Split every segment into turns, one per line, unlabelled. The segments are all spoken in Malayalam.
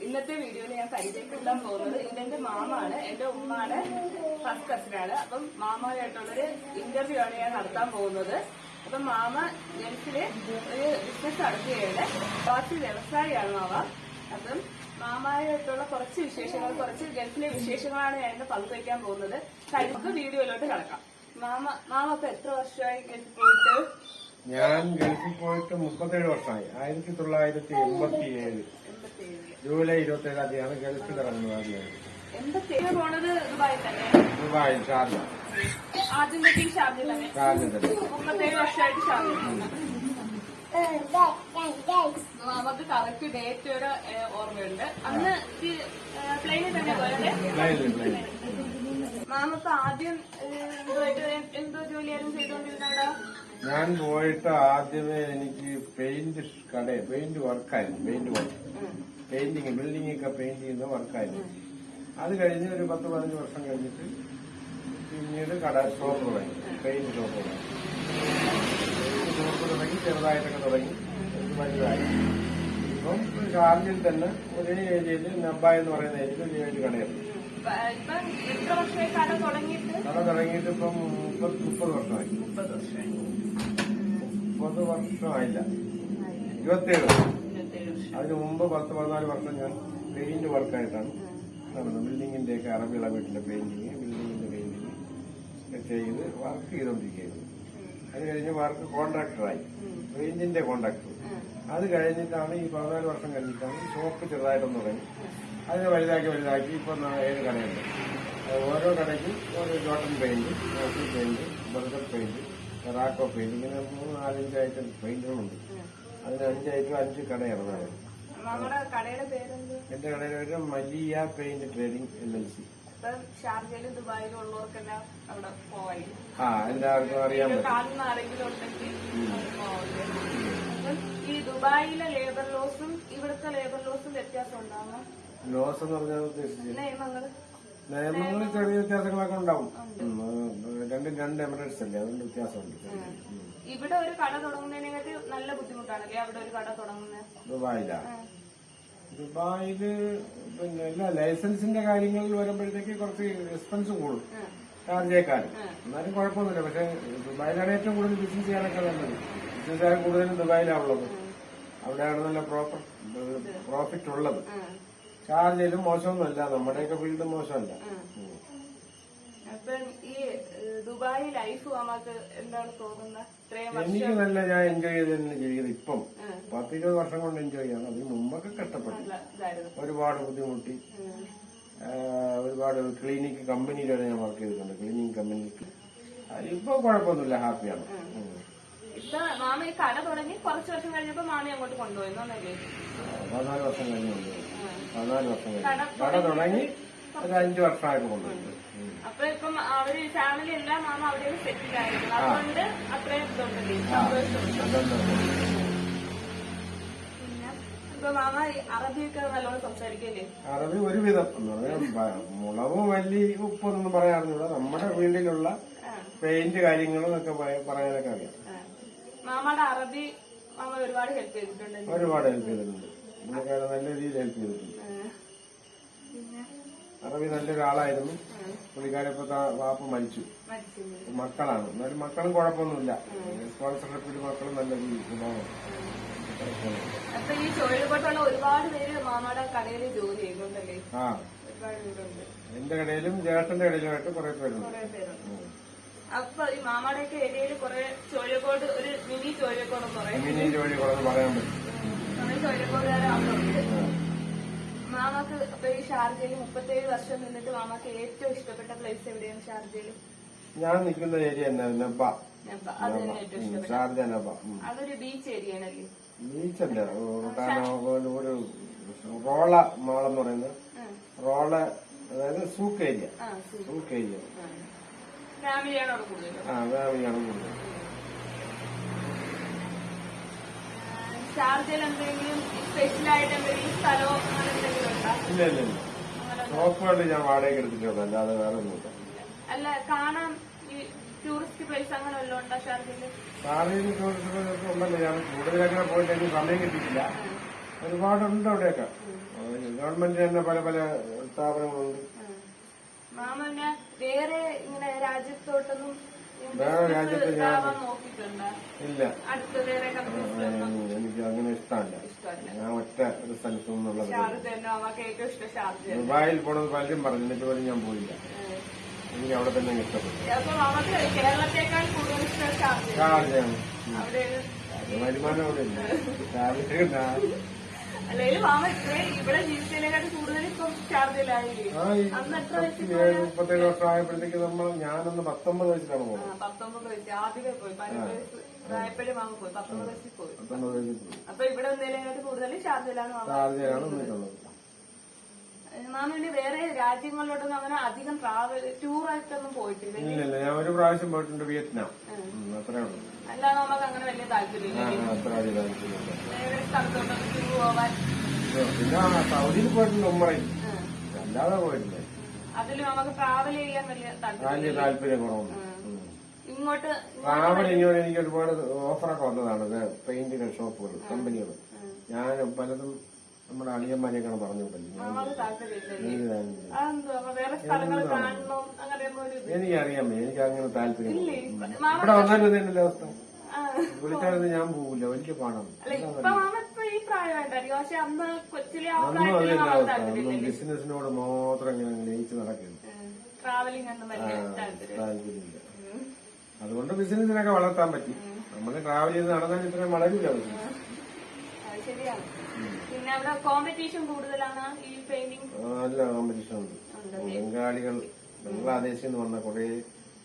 ഇന്നത്തെ വീഡിയോയിൽ ഞാൻ പരിചയപ്പെടുത്താൻ പോകുന്നത് ഇതെന്റെ മാമാണ്, എന്റെ ഉമ്മാടെ ഫസ്റ്റ് കസിനാണ്. അപ്പം മാമയായിട്ടുള്ളൊരു ഇന്റർവ്യൂ ആണ് ഞാൻ നടത്താൻ പോകുന്നത്. അപ്പം മാമ ഗൾഫില് ഒരു ബിസിനസ് നടത്തുകയാണ്, പ്രവാസി വ്യവസായിയാണ് മാമ. അപ്പം മാമയായിട്ടുള്ള കുറച്ച് വിശേഷങ്ങൾ, കുറച്ച് ഗൾഫിലെ വിശേഷങ്ങളാണ് ഞാൻ ഇന്ന് പങ്കുവയ്ക്കാൻ പോകുന്നത്. നമുക്ക് വീഡിയോയിലോട്ട് കിടക്കാം. മാമ അപ്പൊ എത്ര വർഷമായി ഗൾഫിൽ പോയിട്ട്?
ഞാൻ ഗൾഫിൽ പോയിട്ട് 37 വർഷമായി. 1987 ജൂലൈ 27-ാം തീയതിയാണ് ഗൾഫിൽ ഇറങ്ങുന്നത്. ആദ്യമായി
പോണത് ദുബായിൽ തന്നെ.
Dubai, Sharjah.
ആദ്യം തൊട്ട് ഷാർജ തന്നെ. 37 വർഷമായിട്ട് ഷാർജ. നമുക്ക് കറക്റ്റ് ഡേറ്റ് വരെ ഓർമ്മയുണ്ട്. അന്ന് പ്ലെയിനിൽ തന്നെ പോയത്. മാമക്ക് ആദ്യം എന്തോ ജോലിയായിരുന്നു ചെയ്തോണ്ടിരുന്നവിടെ?
ഞാൻ പോയിട്ട് ആദ്യമേ എനിക്ക് പെയിന്റ് വർക്കായിരുന്നു. പെയിന്റിങ്, ബിൽഡിംഗ് ഒക്കെ പെയിന്റ് ചെയ്യുന്ന വർക്കായിരുന്നു. അത് കഴിഞ്ഞ് ഒരു 10-15 വർഷം കഴിഞ്ഞിട്ട് പിന്നീട് ഷോപ്പ് തുടങ്ങി, പെയിന്റ് ഷോപ്പ് തുടങ്ങി, ചെറുതായിട്ടൊക്കെ തുടങ്ങി, വലുതായി. ഇപ്പം ഷാർജയിൽ തന്നെ ഒരേ ഏരിയയിൽ നബ്ബ എന്ന് പറയുന്ന ഏരിയയിൽ ഒരു കടയുണ്ട്. കട തുടങ്ങിയിട്ട് ഇപ്പം 30 വർഷമായി. 30 വർഷമായില്ല, 27 വർഷം. അതിന് മുമ്പ് 10-14 വർഷം ഞാൻ പെയിന്റ് വർക്കായിട്ടാണ് നടന്നത്. ബിൽഡിങ്ങിന്റെ ഒക്കെ അറബിയുള്ള വീട്ടിലെ പെയിന്റിങ്, ബിൽഡിങ്ങിന്റെ പെയിന്റിങ് ചെയ്ത് വർക്ക് ചെയ്തോണ്ടിരിക്കുകയായിരുന്നു. അത് കഴിഞ്ഞ് വർക്ക് കോൺട്രാക്ടറായി, പെയിന്റിന്റെ കോൺട്രാക്ടർ. അത് കഴിഞ്ഞിട്ടാണ് ഈ 14 വർഷം കഴിഞ്ഞിട്ടാണ് ഷോപ്പ് ചെറുതായിട്ടൊന്ന് തുടങ്ങി. അതിനെ വലുതാക്കി ഇപ്പൊ 7 കടയുണ്ട്. ഓരോ കടയ്ക്കും ഓരോ Jotun paint, മോസി paint, burger paint, റാക്കോ paint, ഇങ്ങനെ 3-4-5 ഐറ്റം പെയിന്റുകളുണ്ട്. അതിന് 5 ഐറ്റം 5 കടയാണ്. എന്റെ കടയുടെ പേര് മലിയ പെയിന്റ് ട്രേഡിംഗ് LLC. എല്ലാവർക്കും അറിയാൻ പറ്റും.
ഈ ദുബായിലെ ലേബർ ലോസും ഇവിടുത്തെ ലേബർ ലോസും വ്യത്യാസം ഉണ്ടാകും.
ലോസ് എന്ന് പറഞ്ഞാൽ ഉദ്ദേശിച്ചത് നിയമങ്ങളിൽ ചെറിയ വ്യത്യാസങ്ങളൊക്കെ ഉണ്ടാവും. രണ്ടും 2 എമിറേറ്റ്സ് അല്ലേ, അതുകൊണ്ട് വ്യത്യാസമുണ്ട്.
ഇവിടെ ഒരു കട തുടങ്ങുന്നതിനെക്കാട്ടി നല്ല ബുദ്ധിമുട്ടാണല്ലേ അവിടെ ഒരു കട തുടങ്ങുന്നത്?
ദുബായില് പിന്നെ എല്ലാ ലൈസൻസിന്റെ കാര്യങ്ങളിൽ വരുമ്പോഴത്തേക്ക് കുറച്ച് എക്സ്പെൻസ് കൂടും ഷാർജയേക്കാൾ. എന്നാലും കുഴപ്പമൊന്നുമില്ല. പക്ഷെ ദുബായിലാണ് ഏറ്റവും കൂടുതൽ ബിസിനസ് ചെയ്യാനൊക്കെ നല്ലത്. ബിസിനസ്സുകാർ കൂടുതലും ദുബായിലാണുള്ളത്. അവിടെയാണ് നല്ല പ്രോഫിറ്റ് ഉള്ളത്. ഷാർജയിലും മോശമൊന്നുമല്ല, നമ്മുടെയൊക്കെ ഫീൽഡ് മോശമല്ല.
ദുബായ് ലൈഫ് നമുക്ക് എന്താണ് തോന്നുന്നത്?
എനിക്ക് നല്ല, ഞാൻ എൻജോയ് ചെയ്ത് തന്നെ ജീവിതം. ഇപ്പം 10-20 വർഷം കൊണ്ട് എൻജോയ് ചെയ്യണം. അതിന് മുമ്പൊക്കെ കഷ്ടപ്പെട്ടു, ഒരുപാട് ബുദ്ധിമുട്ടി. ഒരുപാട് ക്ലീനിക് കമ്പനിയിലാണ് ഞാൻ വർക്ക് ചെയ്തിട്ടുണ്ട്, ക്ലീനിങ് കമ്പനിക്ക്. ഇപ്പൊ കുഴപ്പമൊന്നുമില്ല, ഹാപ്പിയാണ്.
ഇപ്പൊ മാമ ഈ കട തുടങ്ങി കുറച്ച് വർഷം കഴിഞ്ഞപ്പോ മാമി അങ്ങോട്ട് കൊണ്ടുപോയെന്നല്ലേ?
14 വർഷം കഴിഞ്ഞ് കൊണ്ടുപോയി. 14 വർഷം കഴിഞ്ഞ് കട തുടങ്ങി ഒരു 5 വർഷമായിട്ട് കൊണ്ടുപോയി.
അപ്പൊ ഇപ്പം അവര് ഫാമിലി എല്ലാം മാമ അവിടെ സെറ്റിൽ ആയിരുന്നു, അതുകൊണ്ട് അത്രയും ഇതുണ്ടല്ലേ, സന്തോഷം. പിന്നെ ഇപ്പൊ മാമ അറബിയൊക്കെ നല്ലോണം സംസാരിക്കല്ലേ?
അറബി ഒരുവിധം എന്ന് പറഞ്ഞാൽ മുളക്, മല്ലി, ഉപ്പൊന്നും പറയാറില്ല. നമ്മുടെ ഫീൽഡിലുള്ള പെയിന്റ് കാര്യങ്ങളും ഒക്കെ പറയാനൊക്കെ അറിയാം.
മാമയുടെ അറബി മാമ ഒരുപാട് ഹെൽപ്പ് ചെയ്തിട്ടുണ്ട്.
ഒരുപാട് ഹെൽപ്പ് ചെയ്തിട്ടുണ്ട്. പുള്ളിക്കാരെ നല്ല രീതിയിൽ ഹെൽപ്പ് ചെയ്തിട്ടുണ്ട്. അറബി നല്ലൊരാളായിരുന്നു. പുള്ളിക്കാരിപ്പോ വാപ്പ മരിച്ചു. മക്കളാണ്, എന്നാലും മക്കളും കുഴപ്പമൊന്നുമില്ല. സ്പോൺസർഷിപ്പിൽ മക്കളും നല്ല സ്വഭാവമാണ്.
അപ്പൊ ഈ തൊഴിൽപ്പെട്ടുള്ള ഒരുപാട് പേര് മാമയുടെ കടയിൽ ജോലി ചെയ്യുന്നുണ്ടല്ലേ?
ആ, എന്റെ കടയിലും ജ്യേഷ്ഠന്റെ കടയിലുമായിട്ട് കുറെ പേരുണ്ട്.
അപ്പൊ ഈ മാമയുടെയൊക്കെ ഏരിയയിൽ കുറെ ചോഴിക്കോട്, ഒരു മിനി ചോഴിക്കോട്
പറയാൻ പറ്റും.
ചോഴിക്കോടുകാരെ അവിടെ ഉണ്ട്. മാമക്ക് അപ്പൊ ഈ ഷാർജയിൽ 37 വർഷം നിന്നിട്ട് മാമക്ക് ഏറ്റവും ഇഷ്ടപ്പെട്ട പ്ലേസ് എവിടെയാണ് ഷാർജയിൽ?
ഞാൻ നിൽക്കുന്ന ഏരിയ നബ്ബ. ഷാർജ നബ്ബ.
അതൊരു ബീച്ച് ഏരിയ ആണല്ലേ?
ബീച്ചല്ല, ഒരു റോള മാളെന്ന് പറയുന്നത്. റോള, അതായത് സൂക്ക് ഏരിയ.
ഫാമിലിയാണ് അവിടെ കൂടുതൽ.
ഫാമിലിയാണ് കൂടുതൽ.
ഷാർജയിൽ എന്തെങ്കിലും സ്പെഷ്യലായിട്ട് എന്തെങ്കിലും സ്ഥലമോ അങ്ങനെ എന്തെങ്കിലും ഉണ്ടോ?
ഇല്ല, ഷോപ്പുകളിൽ ഞാൻ വാടകയ്ക്ക് എടുത്തിട്ടുള്ളൂ, അല്ലാതെ വേറെ ഒന്നുമില്ല.
അല്ല, കാണാൻ ഈ ടൂറിസ്റ്റ് പ്ലേസ് അങ്ങനെ വല്ലതും ഉണ്ടോ ഷാർജയിൽ?
ടൂറിസ്റ്റ് പ്ലേസ് ഉണ്ടല്ലോ. ഞാൻ കൂടുതൽ അങ്ങനെ പോയിട്ട് എനിക്ക് സമയം കിട്ടിയിട്ടില്ല. ഒരുപാടുണ്ട് അവിടെയൊക്കെ. ഗവൺമെന്റ് തന്നെ പല പല സ്ഥാപനങ്ങളുണ്ട്.
മാമ പിന്നെ വേറെ ഇങ്ങനെ രാജ്യത്തോട്ടൊന്നും
വേറെ രാജ്യത്ത് ഞാൻ
നോക്കിയിട്ടുണ്ടോ?
ഇല്ല,
അടുത്ത് വേറെ കമ്പനീസ്
എനിക്ക് അങ്ങനെ ഇഷ്ടമല്ല. ഞാൻ ഒറ്റ ഒരു സ്ഥലത്തു നിന്നുള്ളത്.
മാമക്ക് ഏറ്റവും ഇഷ്ടം ഷാർജ.
ദുബായിൽ പോണത് പലരും പറഞ്ഞു, എന്നിട്ട് പോലും ഞാൻ പോയില്ല. എനിക്ക് അവിടെ തന്നെ ഇഷ്ടപ്പെട്ടു.
അപ്പൊ മാമക്ക് കേരളത്തെക്കാൾ കൂടുതൽ ഇഷ്ടം
ഷാർജയാണ്.
അവിടെ
വരുമാനം അവിടെ ഇല്ല. ഷാർജ
അല്ലെങ്കിൽ മാമ ഇവിടെ ജീവിച്ചതിനെക്കാട്ടും കൂടുതൽ ഇപ്പം ഷാർജയിലായില്ലേ? അന്ന് എത്ര വയസ്സിൽ
37 വർഷം ആയപ്പോഴത്തേക്ക് ഞാനൊന്ന് 19 വയസ്സിലാണ് പോകുന്നത്.
19 വയസ്സ് ആദ്യമേ പോയി. 18 വയസ്സ് ആയപ്പോഴും മാമ പോയി. 19 വയസ്സിൽ പോയി.
19 വയസ്സിൽ പോയി.
അപ്പൊ ഇവിടെ ഒന്നേലേക്കാട്ട് കൂടുതൽ ഷാർജയിലാണ് മാമ.
ഷാർജയാണ് നിന്നിട്ടുള്ളത്.
മാമിന് വേറെ രാജ്യങ്ങളിലോട്ടൊന്നും അങ്ങനെ അധികം ടൂറായിട്ടൊന്നും പോയിട്ടില്ല?
ഇല്ല, ഞാൻ ഒരു പ്രാവശ്യം പോയിട്ടുണ്ട്, വിയറ്റ്നാം. അത്രേ ഉള്ളൂ.
അല്ലാതെ നമുക്ക് അങ്ങനെ വലിയ താല്പര്യമില്ല.
അത്ര വലിയ താല്പര്യമില്ല.
വേറെ സ്ഥലത്തോട്ടൊക്കെ ടൂർ പോവാൻ.
പിന്നെ സൗദിയിൽ പോയിട്ടുണ്ട്, ഉമ്മറയിൽ. അല്ലാതെ പോയിട്ടില്ല.
അതില് നമുക്ക് ട്രാവൽ ചെയ്യാൻ വലിയ
താല്പര്യം കുറവുണ്ട്.
ഇങ്ങോട്ട്
ട്രാവൽ ഇങ്ങോട്ട് എനിക്ക് ഒരുപാട് ഓഫറൊക്കെ വന്നതാണ് പെയിന്റിന്റെ ഷോപ്പുകൾ, കമ്പനികൾ. ഞാൻ പലതും നമ്മുടെ അളിയന്മാരെയൊക്കെയാണ് പറഞ്ഞു എനിക്കറിയാൻ എനിക്ക് അങ്ങനെ താല്പര്യം. ഇവിടെ വന്നാലും തന്നെ അവസ്ഥ വിളിച്ചാലും ഞാൻ പോകില്ല, വലിയ പാടാണ്. അന്നും അതിന്റെ അവസ്ഥ. അന്നും ബിസിനസിനോട് മാത്രം ഇങ്ങനെ ലയിച്ച് നടക്കുന്നു, താല്പര്യമില്ല. അതുകൊണ്ട് ബിസിനസിനൊക്കെ വളർത്താൻ പറ്റി. നമ്മള് ട്രാവൽ ചെയ്ത് നടന്നാൽ ഇത്രയും വളരില്ല ബിസിനസ്.
നല്ല കോമ്പറ്റീഷൻ ഉണ്ട്.
ബംഗാളികൾ, ബംഗ്ലാദേശിൽ നിന്ന് വന്ന കുറെ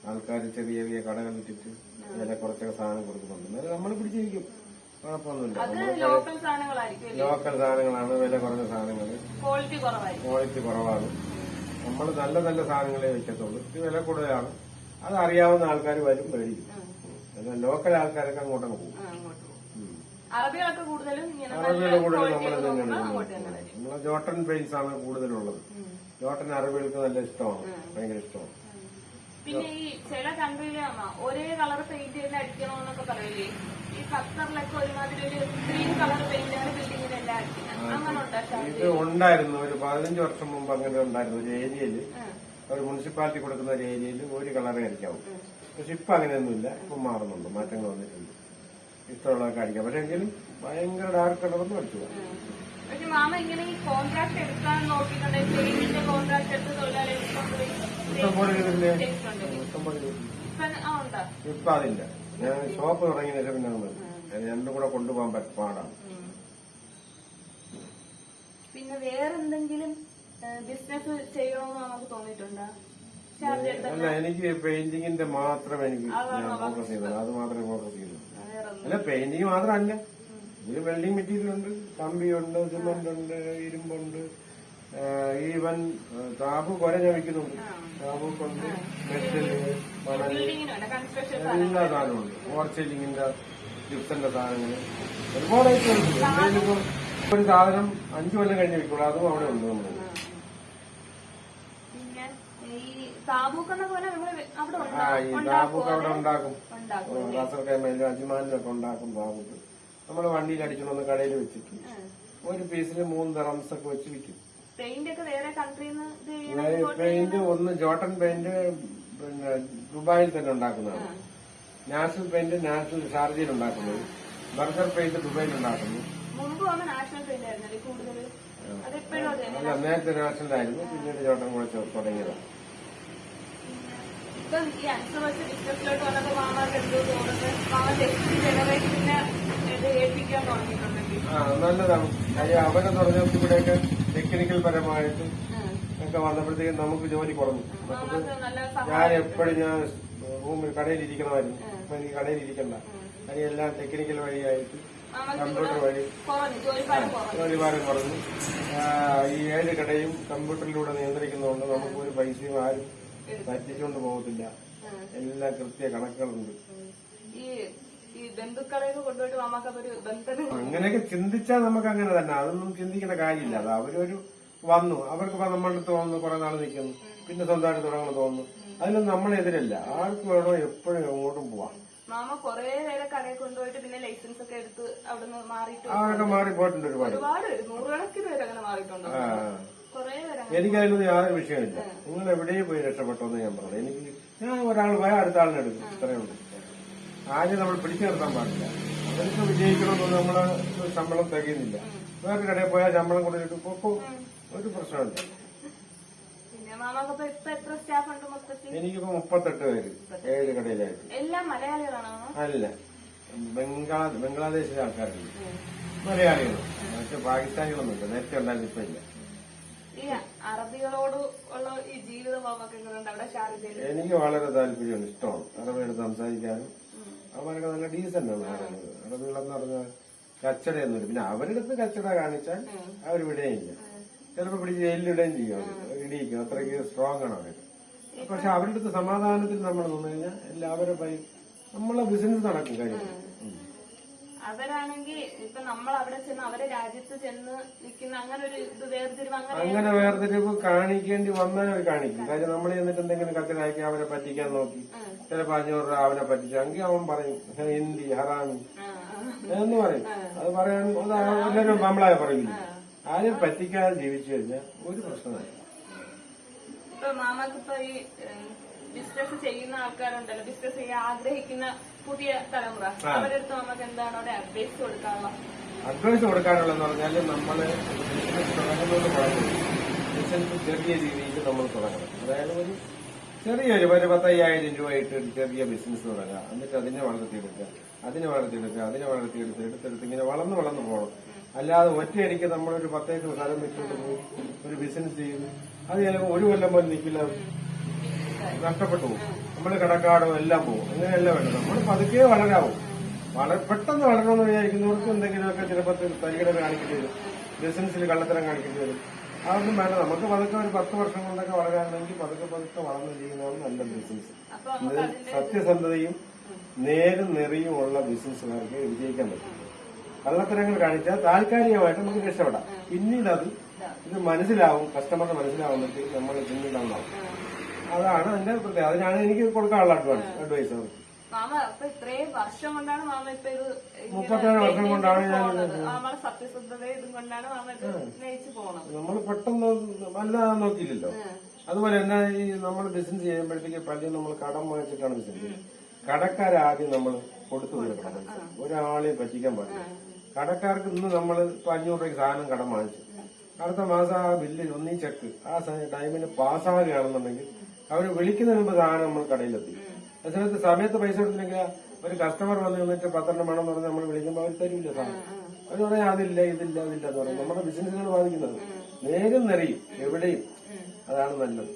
ആൾക്കാർ ചെറിയ ചെറിയ കടകൾ ഇട്ടിട്ട് വില കുറച്ചൊക്കെ സാധനം കൊടുക്കുന്നുണ്ട്. എന്നാലും നമ്മൾ പിടിച്ചിരിക്കും, കുഴപ്പമൊന്നുമില്ല. ലോക്കൽ സാധനങ്ങളാണ്, വില കുറഞ്ഞ സാധനങ്ങൾ, ക്വാളിറ്റി കുറവാണ്. നമ്മൾ നല്ല നല്ല സാധനങ്ങളെ വെക്കത്തുള്ളൂ. ഇത് വില കൂടുതലാണ്. അത് അറിയാവുന്ന ആൾക്കാർ വരും, മേടിക്കും. എന്നാൽ ലോക്കൽ ആൾക്കാരൊക്കെ അങ്ങോട്ടങ്ങ് പോകും.
അറബികളൊക്കെ കൂടുതലും
നമ്മൾ തന്നെയാണ്. നമ്മളെ ജോട്ടൺ പെയിന്റ്സ് ആണ് കൂടുതലുള്ളത്. ജോട്ടൺ അറബികൾക്ക് നല്ല ഇഷ്ടമാണ്, ഭയങ്കര ഇഷ്ടമാണ്.
പിന്നെ ഈ ചില കൺട്രിയിലെ ഒരേ കളർ പെയിന്റ് തന്നെ അടിക്കണമെന്നൊക്കെ പറയില്ലേ? ഈ ഖത്തറിലൊക്കെ ഒരുമാതിരി ഒരു ഗ്രീൻ കളർ പെയിന്റാണ് ബിൽഡിങ്ങിനെല്ലാം അടിക്കുന്നത്. അങ്ങനെ ഉണ്ടാക്കാം.
ഇത് ഉണ്ടായിരുന്നു ഒരു 15 വർഷം മുമ്പ്. അങ്ങനെ ഉണ്ടായിരുന്നു ഒരു ഏരിയയില്, ഒരു മുനിസിപ്പാലിറ്റി കൊടുക്കുന്ന ഒരു ഏരിയയിൽ ഒരു കളറേ അടിക്കാവും. പക്ഷെ ഇപ്പൊ അങ്ങനെയൊന്നുമില്ല. ഇപ്പൊ മാറുന്നുണ്ട്, മാറ്റങ്ങൾ വന്നിട്ടുണ്ട്. ഇഷ്ടമുള്ളതൊക്കെ അടിക്കാം. പക്ഷെ എങ്കിലും ഭയങ്കര ഡാർക്ക് കളറൊന്നും അടിച്ചു പോകും.
പക്ഷെ മാമ ഇങ്ങനെ ഈ കോൺട്രാക്ട് എടുക്കാൻ നോക്കിയിട്ടുണ്ടെങ്കിൽ പെയിന്റിന്റെ കോൺട്രാക്ട് എടുത്ത് തൊഴിലാളികൾ
ഇഷ്ടംപോലെ ഇതില്ലേ, ഇഷ്ടംപോലെ. ഇപ്പൊ അതില്ല. ഞാൻ ഷോപ്പ് തുടങ്ങിയ ശേഷം പിന്നെ രണ്ടും കൂടെ കൊണ്ടുപോകാൻ പാടാണ്.
പിന്നെ വേറെന്തെങ്കിലും ബിസിനസ് ചെയ്യണമെന്ന് നമുക്ക് തോന്നിയിട്ടുണ്ടോ?
അല്ല, എനിക്ക് പെയിന്റിങ്ങിന്റെ മാത്രം എനിക്ക് ഫോക്കസ് ചെയ്തത്. അത് മാത്രമേ ഫോക്കസ് ചെയ്തു. അല്ല, പെയിന്റിങ് മാത്രമല്ല, ഇതിൽ വെൽഡിംഗ് മെറ്റീരിയൽ ഉണ്ട്, കമ്പിയുണ്ട്, സിമന്റ് ഉണ്ട്, ഇരുമ്പുണ്ട്, ഈവൻ താപ് കുര ഞാൻ വിൽക്കുന്നുണ്ട്. താപുണ്ട്, മെറ്റല്, മണല്, എല്ലാ സാധനമുണ്ട്. പോർച്ചെല്ലിങ്ങിന്റെ ജിപ്സന്റെ സാധനങ്ങള് ഒരുപാട് ഐറ്റമുണ്ട്. എന്തെങ്കിലും ഒരു സാധനം 5 കൊല്ലം കഴിഞ്ഞ് വിൽക്കുള്ളൂ, അതും അവിടെ ഉണ്ട്. നമ്മൾ
ഈ
താബൂക്ക് അവിടെ ഉണ്ടാക്കും. കാസർഗോഡ് അജ്മാനിലൊക്കെ ഉണ്ടാക്കും താബൂക്ക്. നമ്മള് വണ്ടിയിൽ അടിച്ചോണ്ട് കടയിൽ വെച്ചിട്ട് ഒരു പീസിന് 3 ദിറംസ് ഒക്കെ വെച്ച് വിൽക്കും. പെയിന്റ് ഒന്ന് ജോട്ടൺ പെയിന്റ് പിന്നെ ദുബായിൽ തന്നെ ഉണ്ടാക്കുന്നതാണ്. നാഷണൽ പെയിന്റ് നാഷണൽ ഷാർജയിൽ ഉണ്ടാക്കുന്നത്. ബർഗർ പെയിന്റ് ദുബായിൽ ഉണ്ടാക്കുന്നു. അല്ല, നേരത്തെ നാഷണൽ ആയിരുന്നു, പിന്നീട് ജോട്ടൺ കുഴച്ച് തുടങ്ങിയതാണ്. നല്ലതാണ്. അവരെ തുടങ്ങിയപ്പോൾ ഇവിടെയൊക്കെ ടെക്നിക്കൽ പരമായിട്ട് ഒക്കെ വന്നപ്പോഴത്തേക്കും നമുക്ക് ജോലി കുറഞ്ഞു. ഞാൻ എപ്പോഴും റൂമിൽ കടയിൽ ഇരിക്കണമായിരുന്നു. അപ്പൊ എനിക്ക് കടയിൽ ഇരിക്കണ്ട. കാര്യം എല്ലാം ടെക്നിക്കൽ വഴിയായിട്ട് കമ്പ്യൂട്ടർ വഴി ജോലിഭാരം കുറഞ്ഞു. ഈ 7 കടയും കമ്പ്യൂട്ടറിലൂടെ നിയന്ത്രിക്കുന്നതുകൊണ്ട് നമുക്ക് ഒരു പൈസയും ആരും പറ്റിച്ചുകൊണ്ട് പോകത്തില്ല. എല്ലാ കൃത്യ കണക്കുകളുണ്ട്. അങ്ങനെയൊക്കെ ചിന്തിച്ചാൽ നമുക്ക് അങ്ങനെ തന്നെ. അതൊന്നും ചിന്തിക്കേണ്ട കാര്യമില്ല. അത് അവരൊരു വന്നു, അവർക്ക് നമ്മളുടെ അടുത്ത് തോന്നുന്നു, കുറെ നാൾ നിൽക്കുന്നു, പിന്നെ സ്വന്തമായിട്ട് തുടങ്ങണം തോന്നുന്നു. അതിലൊന്നും നമ്മളെതിരല്ല. ആർക്ക് വേണോ എപ്പോഴും എങ്ങോട്ടും പോവാം.
മാമ കൊറേ നേരെ കടയിൽ കൊണ്ടുപോയിട്ട് പിന്നെ ലൈസൻസ് ഒക്കെ എടുത്ത് അവിടുന്ന് മാറിയിട്ട്
അവരൊക്കെ മാറിപ്പോയിട്ടുണ്ട് ഒരുപാട്.
ഒരുപാട് പേര്, നൂറുകണക്കിന് പേര് അങ്ങനെ മാറിയിട്ടുണ്ടോ? കൊറേ പേര്.
എനിക്കതിലൊന്നും യാതൊരു വിഷയമില്ല. നിങ്ങൾ എവിടെയും പോയി രക്ഷപ്പെട്ടോന്ന് ഞാൻ പറഞ്ഞു. ഞാൻ ഒരാൾ പോയ അടുത്ത ആളിനെ എടുക്കും, ഇത്രയേ ഉള്ളൂ. ആദ്യം നമ്മൾ പിടിച്ചു നിർത്താൻ പാടില്ല. അവർക്ക് വിജയിക്കണമെന്ന് നമ്മളെ ശമ്പളം തികയുന്നില്ല. വേറെ കടയിൽ പോയാൽ ശമ്പളം കൊടുത്തിട്ട് പൊക്കോ, ഒരു പ്രശ്നമില്ല. എനിക്കിപ്പോ 38 പേര് 7 കടയിലായിട്ട്.
എല്ലാം മലയാളികളാണോ?
അല്ല, ബംഗ്ലാദേശിലെ ആൾക്കാരുണ്ട്, മലയാളികളും. പക്ഷെ പാകിസ്ഥാനികളൊന്നുമില്ല. നേരത്തെ ഉണ്ടായിരുന്നു, ഇപ്പൊ ഇല്ല.
ഈ അറബികളോട് ഉള്ള ഈ ജീവിതം അവിടെ ഷാർജയിൽ
എനിക്ക് വളരെ താല്പര്യമാണ്, ഇഷ്ടമാണ് അറബിയോട് സംസാരിക്കാനും. അവരൊക്കെ നല്ല ഡീസന്റ് ആണ് അറബികൾ. അറബികളെന്ന് പറഞ്ഞാൽ കച്ചടയൊന്നുമില്ല. പിന്നെ അവരുടെ അടുത്ത് കച്ചട കാണിച്ചാൽ അവർ വിടുകയില്ല. ചിലപ്പോൾ പിടിച്ച് ജയിലിലിടുകയും ചെയ്യും, ഇടിയിക്കും. അത്രയ്ക്ക് സ്ട്രോങ് ആണ് അവർ. പക്ഷെ അവരുടെ അടുത്ത് സമാധാനത്തിൽ നമ്മൾ നിന്ന് കഴിഞ്ഞാൽ എല്ലാവരും നമ്മളെ ബിസിനസ് നടക്കും കാര്യം.
അവരാണെങ്കിൽ ഇപ്പൊ നമ്മൾ അവിടെ ചെന്ന് അവരെ രാജ്യത്ത് ചെന്ന് നിൽക്കുന്ന അങ്ങനെ ഒരു ഇത് വേർതിരിവ്
അങ്ങനെ വേർതിരിവ് കാണിക്കേണ്ടി വന്നാൽ അവർ കാണിക്കും. കാര്യം നമ്മൾ ചെന്നിട്ട് എന്തെങ്കിലും കത്തിലാക്കി അവരെ പറ്റിക്കാൻ നോക്കി, ചിലപ്പോ 500 രൂപ അവനെ പറ്റിച്ചെങ്കിൽ അവൻ പറയും ഹിന്ദി ഹറാമി എന്ന് പറയും. അത് പറയാൻ എല്ലാവരും നമ്മളായ പറയില്ല. ആരും പറ്റിക്കാതെ ജീവിച്ചു കഴിഞ്ഞാൽ ഒരു പ്രശ്നമായി.
ഇപ്പൊ മാമക്കിപ്പോ ഈ ബിസിനസ് ചെയ്യുന്ന ആൾക്കാരുണ്ടല്ലോ, ബിസിനസ് ചെയ്യാൻ ആഗ്രഹിക്കുന്ന പുതിയ തലമുറ, അവരുടെ അടുത്ത് നമുക്ക് എന്താണ് അവിടെ അഡ്വൈസ് കൊടുക്കാനുള്ള?
അഡ്വൈസ് കൊടുക്കാനുള്ളതെന്ന് പറഞ്ഞാൽ നമ്മള് ബിസിനസ് തുടങ്ങുന്നത് കുഴപ്പമില്ല. ബിസിനസ് ചെറിയ രീതിയിൽ നമ്മൾ തുടങ്ങണം. അതായത് ഒരു ചെറിയൊരു 10,000 രൂപ ഇട്ട് ചെറിയ ബിസിനസ് തുടങ്ങുക. എന്നിട്ട് അതിനെ വളർത്തിയെടുക്കുക, എടുത്തെടുത്ത് ഇങ്ങനെ വളർന്നു പോകണം. അല്ലാതെ ഒറ്റയടിക്ക് നമ്മളൊരു 10 ഏക്കർ സ്ഥലം വെച്ചുകൊണ്ട് പോയി ഒരു ബിസിനസ് ചെയ്യുന്നു. അത് ചിലപ്പോൾ ഒരു കൊല്ലം പോലും നിൽക്കില്ല, നഷ്ടപ്പെട്ടു പോകും. നമ്മൾ കടക്കാടോ എല്ലാം പോകും. അങ്ങനെയല്ല വേണ്ടത്. നമ്മൾ പതുക്കെ വളരാവും. പെട്ടെന്ന് വളരണമെന്ന് വിചാരിക്കുന്നവർക്ക് എന്തെങ്കിലുമൊക്കെ ചിലപ്പോൾ തരികിട കാണിക്കേണ്ടി വരും, ബിസിനസ്സിൽ കള്ളത്തരം കാണിക്കേണ്ടി വരും. അതൊന്നും വേണ്ട. നമുക്ക് പതുക്കെ ഒരു 10 വർഷം കൊണ്ടൊക്കെ വളരാണെങ്കിൽ പതുക്കെ വളർന്നു ചെയ്യുന്നതാണ് നല്ല ബിസിനസ്. സത്യസന്ധതയും നേരും നെറിയും ഉള്ള ബിസിനസ്സുകാർക്ക് വിജയിക്കാൻ പറ്റും. കള്ളത്തരങ്ങൾ കാണിച്ചാൽ താൽക്കാലികമായിട്ട് നമുക്ക് രക്ഷപ്പെടാം. പിന്നീട് ഇത് മനസ്സിലാവും, കസ്റ്റമറിന് മനസ്സിലാവുമ്പോഴത്തേക്ക് നമ്മൾ പിന്നീട് നന്നാവും. അതാണ് എന്റെ പ്രത്യേകത. അതിനാണ് എനിക്ക് കൊടുക്കാനുള്ള അഡ്വൈസ് അവർക്ക്.
മാമ ഇപ്പൊ ഇത്രയും വർഷം കൊണ്ടാണ് മാമ ഇപ്പൊ ഇത്
37 വർഷം കൊണ്ടാണ് ഞാൻ
സത്യസന്ധത ഇതും കൊണ്ടാണ് മാമ ഇത് നയിച്ചു പോകുന്നത്.
നമ്മൾ പെട്ടെന്ന് വലുതാകാൻ നോക്കിയില്ലല്ലോ. അതുപോലെ തന്നെ ഈ നമ്മൾ ബിസിനസ് ചെയ്യുമ്പോഴത്തേക്ക് പലരും നമ്മൾ കടം വാങ്ങിച്ചിട്ടാണ് ബിസിനസ് ചെയ്യുന്നത്. കടക്കാരാദ്യം നമ്മൾ കൊടുത്തു തീർക്കണം. ഒരാളെയും പറ്റിക്കാൻ പാടില്ല. കടക്കാർക്ക് ഇന്ന് നമ്മൾ 500 രൂപയ്ക്ക് സാധനം കടം വാങ്ങിച്ചു, അടുത്ത മാസം ആ ബില്ല് ഒന്നീ ചെക്ക് ആ ടൈമിന് പാസ്സാകുകയാണെന്നുണ്ടെങ്കിൽ അവർ വിളിക്കുന്നതിന് മുമ്പ് സാധനം നമ്മൾ കടയിലെത്തി. അതിനകത്ത് സമയത്ത് പൈസ കൊടുത്തില്ലെങ്കിൽ ഒരു കസ്റ്റമർ വന്ന് നിന്നിട്ട് 10 വേണമെന്ന് പറഞ്ഞ് നമ്മൾ വിളിക്കുമ്പോൾ അവർ തരില്ല സാധനം. അവർ പറയാം അതില്ല ഇതില്ല എന്ന് പറയും. നമ്മുടെ ബിസിനസ്സിനാണ് ബാധിക്കുന്നത്. നേരും നെറിയും എവിടെയും അതാണ് നല്ലത്.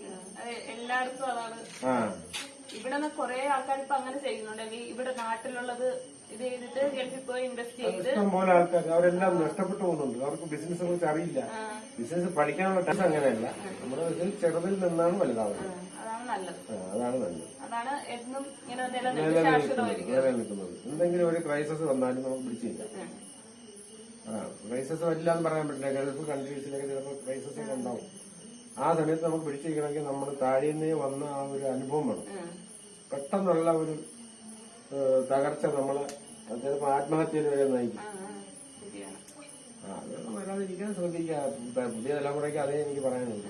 എല്ലായിടത്തും അതാണ്. ഇവിടെ കുറെ ആൾക്കാർ ഇപ്പൊ അങ്ങനെ ചെയ്യുന്നുണ്ട്. ഇവിടെ നാട്ടിലുള്ളത് ഇത് ചെയ്തിട്ട് ഗൾഫിൽ പോയി ഇൻവെസ്റ്റ് ചെയ്ത്
ഇഷ്ടംപോലെ ആൾക്കാർ അവരെല്ലാം നഷ്ടപ്പെട്ടു പോകുന്നുണ്ട്. അവർക്ക് ബിസിനസിനെ കുറിച്ച് അറിയില്ല. ബിസിനസ് പഠിക്കാനുള്ള ടെസ്റ്റ് അങ്ങനെയല്ല. നമ്മുടെ ബിസിനസ് ചെറുതിൽ നിന്നാണ് വലുതാവുന്നത്.
അതാണ് നല്ലത്.
അതാണ്
എന്നും
നിലനിൽക്കുന്നത്. എന്തെങ്കിലും ഒരു ക്രൈസിസ് വന്നാലും നമുക്ക് പിടിച്ചില്ല. ക്രൈസിസ് വരില്ല എന്ന് പറയാൻ പറ്റില്ല. ഗൾഫ് കൺട്രീസിലൊക്കെ ചിലപ്പോൾ ക്രൈസിസ് ഒക്കെ ഉണ്ടാവും. ആ സമയത്ത് നമുക്ക് പിടിച്ചിരിക്കണമെങ്കിൽ നമ്മൾ താഴേന്നേ വന്ന ആ ഒരു അനുഭവം വേണം. പെട്ടെന്നുള്ള ഒരു തകർച്ച നമ്മളെ ചിലപ്പോൾ ആത്മഹത്യയിൽ വരെ നയിക്കും. അത് വരാതിരിക്കാൻ ശ്രദ്ധിക്കുക. പുതിയ തലമുറയ്ക്ക് അതേ എനിക്ക് പറയാനുള്ളൂ.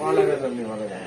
വളരെ നന്ദി.
വളരെ